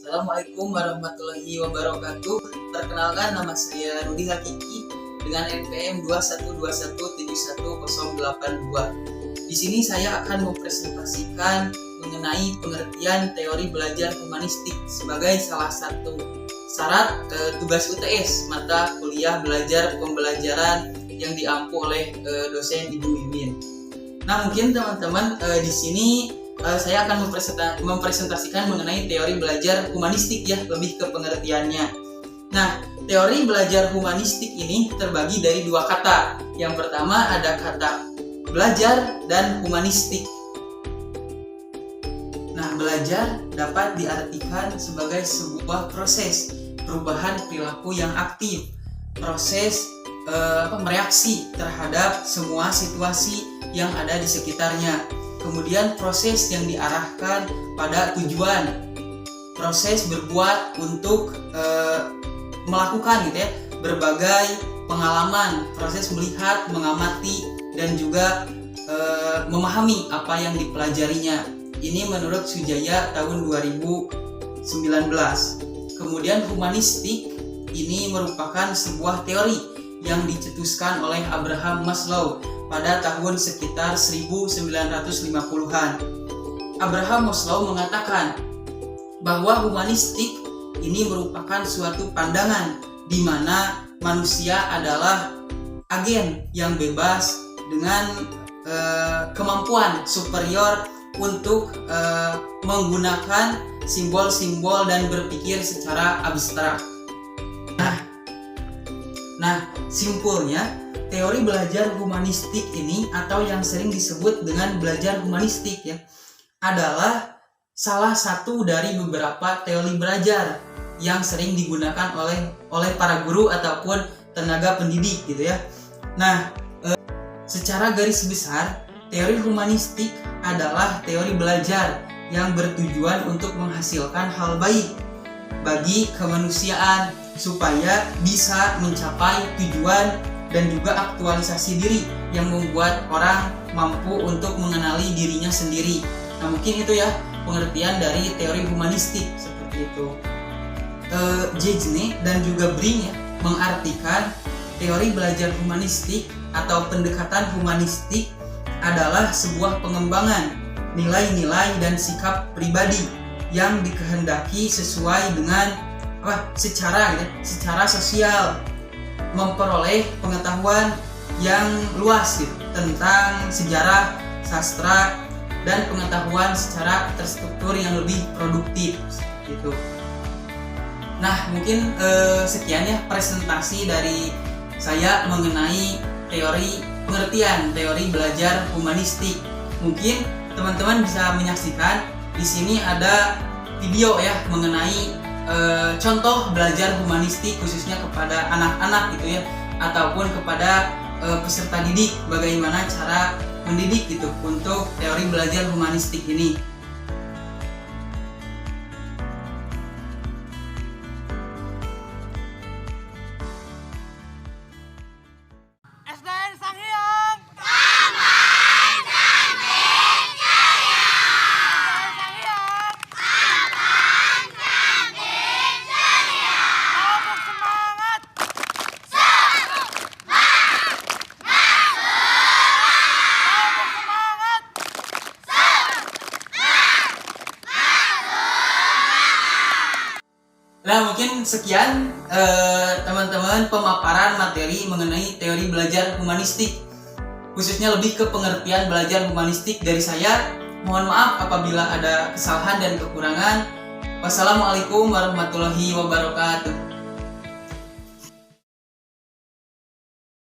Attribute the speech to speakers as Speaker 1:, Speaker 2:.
Speaker 1: Assalamualaikum warahmatullahi wabarakatuh. Perkenalkan, nama saya Rudi Hakiki dengan NPM 2121718082. Di sini saya akan mempresentasikan mengenai pengertian teori belajar humanistik sebagai salah satu syarat tugas UTS mata kuliah belajar pembelajaran yang diampu oleh dosen Ibu Mimin. Nah, mungkin teman-teman di sini saya akan mempresentasikan mengenai teori belajar humanistik ya, lebih ke pengertiannya. Nah, teori belajar humanistik ini terbagi dari dua kata. Yang pertama ada kata belajar dan humanistik. Nah, belajar dapat diartikan sebagai sebuah proses perubahan perilaku yang aktif, proses mereaksi terhadap semua situasi yang ada di sekitarnya. Kemudian proses yang diarahkan pada tujuan, proses berbuat untuk melakukan gitu ya, berbagai pengalaman, proses melihat, mengamati, dan juga memahami apa yang dipelajarinya. Ini menurut Sujaya tahun 2019. Kemudian humanistik ini merupakan sebuah teori yang dicetuskan oleh Abraham Maslow pada tahun sekitar 1950-an. Abraham Maslow mengatakan bahwa humanistik ini merupakan suatu pandangan di mana manusia adalah agen yang bebas dengan kemampuan superior untuk menggunakan simbol-simbol dan berpikir secara abstrak. Nah, simpulnya teori belajar humanistik ini atau yang sering disebut dengan belajar humanistik ya, adalah salah satu dari beberapa teori belajar yang sering digunakan oleh para guru ataupun tenaga pendidik gitu ya. Nah, secara garis besar teori humanistik adalah teori belajar yang bertujuan untuk menghasilkan hal baik bagi kemanusiaan supaya bisa mencapai tujuan dan juga aktualisasi diri yang membuat orang mampu untuk mengenali dirinya sendiri. Nah, mungkin itu ya pengertian dari teori humanistik seperti itu. Jejne dan juga Bring ya, mengartikan teori belajar humanistik atau pendekatan humanistik adalah sebuah pengembangan nilai-nilai dan sikap pribadi yang dikehendaki sesuai dengan secara sosial, memperoleh pengetahuan yang luas gitu, tentang sejarah, sastra, dan pengetahuan secara terstruktur yang lebih produktif gitu. Nah, mungkin sekian ya presentasi dari saya mengenai pengertian teori belajar humanistik. Mungkin teman-teman bisa menyaksikan di sini ada video ya mengenai contoh belajar humanistik khususnya kepada anak-anak gitu ya, ataupun kepada peserta didik, bagaimana cara mendidik gitu untuk teori belajar humanistik ini.
Speaker 2: SDN Sanghyang.
Speaker 1: Nah, mungkin sekian teman-teman pemaparan materi mengenai teori belajar humanistik, khususnya lebih ke pengertian belajar humanistik dari saya. Mohon maaf apabila ada kesalahan dan kekurangan. Wassalamualaikum warahmatullahi wabarakatuh.